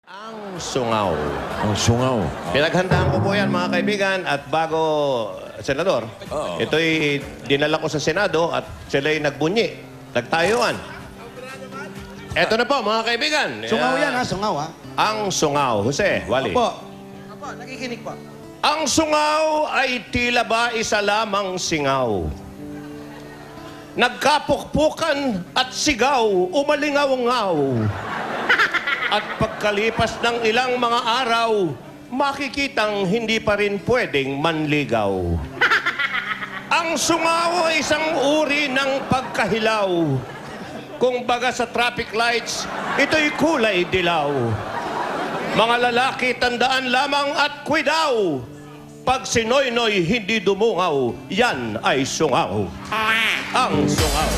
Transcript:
Ang sungaw. Ang sungaw. Pinaghandaan ko po yan, mga kaibigan. At bago, Senador, ito'y dinala ko sa Senado at sila'y nagbunyi. Nagtayuan. Eto na po, mga kaibigan. Sungaw yan ha, sungaw ha. Ang sungaw. Jose, Wally. Opo. Opo, nakikinig po. Ang sungaw ay tila ba isa lamang singaw. Nagkapukpukan at sigaw, umalingaw-ngaw. At pagkalipas ng ilang mga araw, makikitang hindi pa rin pwedeng manligaw. Ang sungaw ay isang uri ng pagkahilaw. Kung baga sa traffic lights, ito'y kulay dilaw. Mga lalaki, tandaan lamang at kuidaw. Pag si Noynoy hindi dumungaw, yan ay sungaw. Ang sungaw.